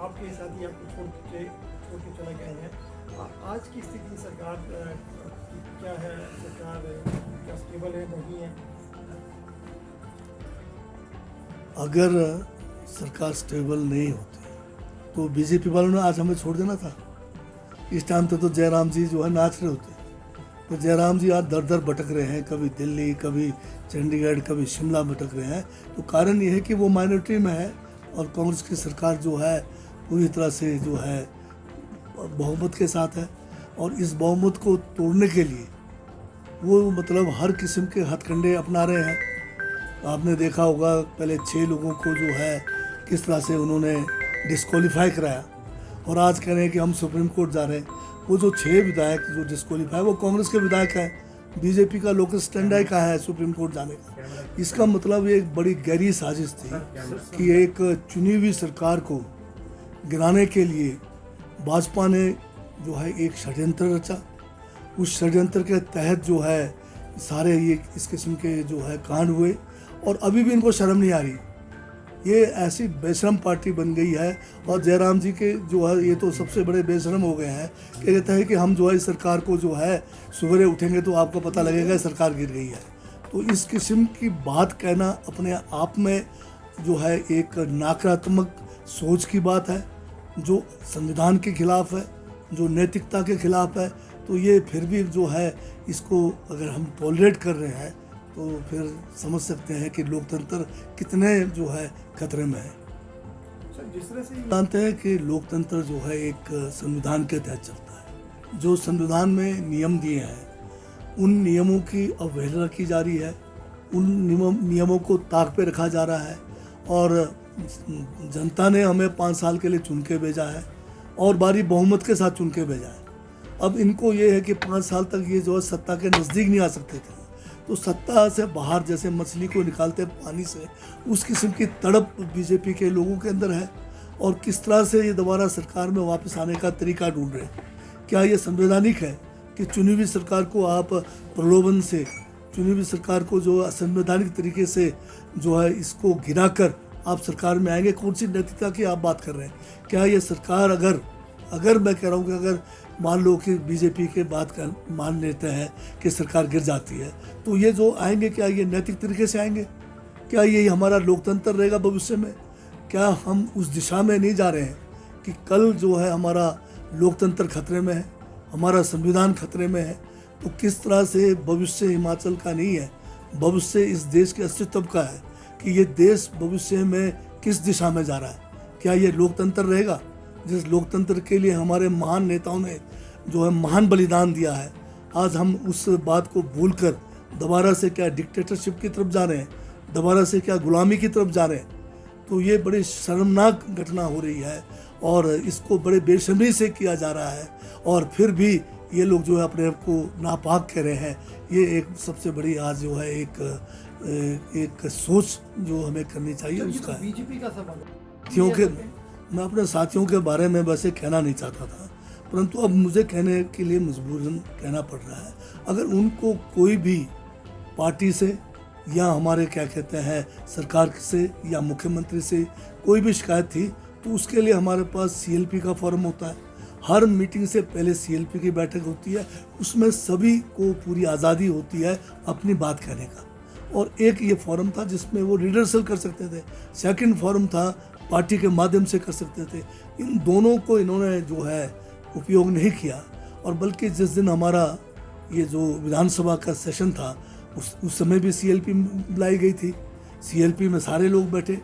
आपके साथी आपको छोड़ के चले गए हैं। आज की स्थिति सरकार की क्या है? सरकार क्या स्टेबल है, नहीं है? अगर सरकार स्टेबल नहीं होती तो बीजेपी वालों ने आज हमें छोड़ देना था। इस टाइम तो जयराम जी जो है नाच रहे होते, तो जयराम जी आज दर दर भटक रहे हैं, कभी दिल्ली, कभी चंडीगढ़, कभी शिमला भटक रहे हैं। तो कारण ये है कि वो माइनॉरिटी में है और कांग्रेस की सरकार जो है पूरी तरह से जो है बहुमत के साथ है। और इस बहुमत को तोड़ने के लिए वो मतलब हर किस्म के हथकंडे अपना रहे हैं। आपने देखा होगा पहले 6 लोगों को जो है किस तरह से उन्होंने डिस्क्वालीफाई कराया और आज कह रहे हैं कि हम सुप्रीम कोर्ट जा रहे हैं। वो जो 6 विधायक जो डिस्क्वालीफाई वो कांग्रेस के विधायक हैं। बीजेपी का लोकल स्टैंड ही कहाँ है सुप्रीम कोर्ट जाने का? इसका मतलब ये एक बड़ी गहरी साजिश थी कि एक चुनी हुई सरकार को गिराने के लिए भाजपा ने जो है एक षड्यंत्र रचा। उस षड्यंत्र के तहत जो है सारे ये इस किस्म के जो है कांड हुए और अभी भी इनको शर्म नहीं आ रही। ये ऐसी बेशरम पार्टी बन गई है और जयराम जी के जो है ये तो सबसे बड़े बेशरम हो गए हैं कि कहता है कि हम जो है इस सरकार को जो है सवेरे उठेंगे तो आपको पता लगेगा सरकार गिर गई है। तो इस किस्म की बात कहना अपने आप में जो है एक नकारात्मक सोच की बात है, जो संविधान के खिलाफ है, जो नैतिकता के खिलाफ है। तो ये फिर भी जो है इसको अगर हम टॉलरेट कर रहे हैं तो फिर समझ सकते हैं कि लोकतंत्र कितने जो है खतरे में है। जिस तरह से जानते हैं कि लोकतंत्र जो है एक संविधान के तहत चलता है। जो संविधान में नियम दिए हैं उन नियमों की अवहेलना की जा रही है, उन नियमों को ताक पे रखा जा रहा है और जनता ने हमें 5 साल के लिए चुन के भेजा है और बारी बहुमत के साथ चुन के भेजा है। अब इनको ये है कि 5 साल तक ये जो है सत्ता के नज़दीक नहीं आ सकते थे। तो सत्ता से बाहर जैसे मछली को निकालते पानी से, उस किस्म की तड़प बीजेपी के लोगों के अंदर है और किस तरह से ये दोबारा सरकार में वापस आने का तरीका ढूंढ रहे हैं। क्या ये संवैधानिक है कि चुनी हुई सरकार को आप प्रलोभन से, चुनी हुई सरकार को जो असंवैधानिक तरीके से जो है इसको गिराकर आप सरकार में आएंगे? कौन सी नैतिकता की आप बात कर रहे हैं? क्या ये सरकार अगर मैं कह रहा हूँ कि अगर मान लो कि बीजेपी के बात का मान लेते हैं कि सरकार गिर जाती है तो ये जो आएंगे क्या ये नैतिक तरीके से आएंगे? क्या ये हमारा लोकतंत्र रहेगा भविष्य में? क्या हम उस दिशा में नहीं जा रहे हैं कि कल जो है हमारा लोकतंत्र खतरे में है, हमारा संविधान खतरे में है? तो किस तरह से भविष्य हिमाचल का नहीं है, भविष्य इस देश के अस्तित्व का है कि ये देश भविष्य में किस दिशा में जा रहा है? क्या ये लोकतंत्र रहेगा जिस लोकतंत्र के लिए हमारे महान नेताओं ने जो है महान बलिदान दिया है? आज हम उस बात को भूलकर दोबारा से क्या डिक्टेटरशिप की तरफ जा रहे हैं, दोबारा से क्या गुलामी की तरफ जा रहे हैं? तो ये बड़ी शर्मनाक घटना हो रही है और इसको बड़े बेशर्मी से किया जा रहा है और फिर भी ये लोग जो है अपने आप को नापाक कह रहे हैं। ये एक सबसे बड़ी आज जो है एक सोच जो हमें करनी चाहिए उसका है। बीजेपी का सबक क्योंकि मैं अपने साथियों के बारे में वैसे कहना नहीं चाहता था, परंतु अब मुझे कहने के लिए मजबूरन कहना पड़ रहा है। अगर उनको कोई भी पार्टी से या हमारे क्या कहते हैं सरकार से या मुख्यमंत्री से कोई भी शिकायत थी तो उसके लिए हमारे पास सीएलपी का फॉर्म होता है। हर मीटिंग से पहले सीएलपी की बैठक होती है, उसमें सभी को पूरी आज़ादी होती है अपनी बात कहने का। और एक ये फॉर्म था जिसमें वो रिहर्सल कर सकते थे, सेकंड फॉर्म था पार्टी के माध्यम से कर सकते थे। इन दोनों को इन्होंने जो है उपयोग नहीं किया और बल्कि जिस दिन हमारा ये जो विधानसभा का सेशन था उस समय भी सीएलपी बुलाई गई थी। सीएलपी में सारे लोग बैठे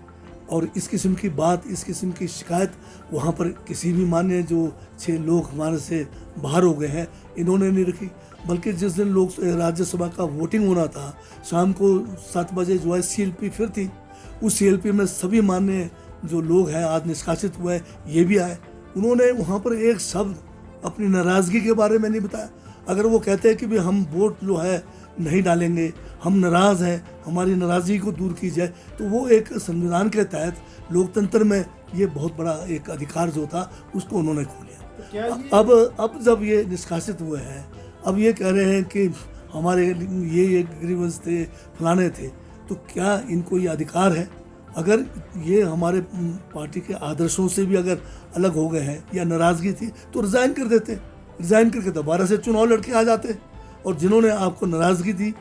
और इस किस्म की बात, इस किस्म की शिकायत वहाँ पर किसी भी मान्य जो 6 लोग हमारे से बाहर हो गए हैं इन्होंने नहीं रखी। बल्कि जिस दिन लोग राज्यसभा का वोटिंग होना था शाम को 7 बजे जो है सीएलपी फिर थी। उस सीएलपी में सभी मान्य जो लोग हैं आज निष्कासित हुए ये भी आए। उन्होंने वहाँ पर एक शब्द अपनी नाराज़गी के बारे में नहीं बताया। अगर वो कहते हैं कि भी हम वोट जो है नहीं डालेंगे, हम नाराज़ हैं, हमारी नाराज़गी को दूर की जाए, तो वो एक संविधान के तहत लोकतंत्र में ये बहुत बड़ा एक अधिकार जो था उसको उन्होंने खो लिया। अब जब ये निष्कासित हुए हैं, अब ये कह रहे हैं कि हमारे ये ग्रीवेंस थे, फलाने थे, तो क्या इनको ये अधिकार है? अगर ये हमारे पार्टी के आदर्शों से भी अगर अलग हो गए हैं या नाराज़गी थी तो रिज़ाइन कर देते, रिज़ाइन करके दोबारा से चुनाव लड़के आ जाते। और जिन्होंने आपको नाराज़गी दी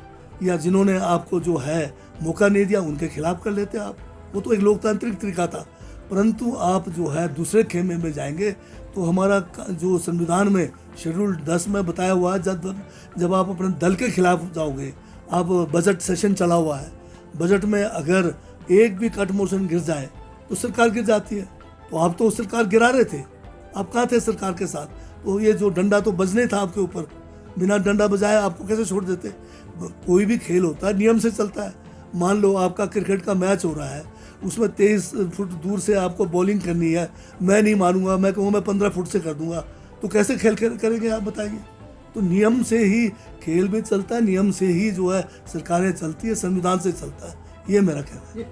या जिन्होंने आपको जो है मौका नहीं दिया उनके खिलाफ कर लेते आप। वो तो एक लोकतांत्रिक तरीका था। परंतु आप जो है दूसरे खेमे में जाएंगे तो हमारा जो संविधान में शेड्यूल 10 में बताया हुआ है, जब आप अपने दल के खिलाफ जाओगे, आप बजट सेशन चला हुआ है, बजट में अगर एक भी कट मोशन गिर जाए तो सरकार गिर जाती है। तो आप तो सरकार गिरा रहे थे, आप कहाँ थे सरकार के साथ? तो ये जो डंडा तो बजने था आपके ऊपर, बिना डंडा बजाए आपको कैसे छोड़ देते? कोई भी खेल होता है नियम से चलता है। मान लो आपका क्रिकेट का मैच हो रहा है, उसमें 23 फुट दूर से आपको बॉलिंग करनी है, मैं नहीं मानूंगा, मैं कहूँगा मैं 15 फुट से कर दूंगा, तो कैसे खेल करेंगे आप बताइए? तो नियम से ही खेल भी चलता है, नियम से ही जो है सरकारें चलती है, संविधान से चलता है, ये मेरा कहना है।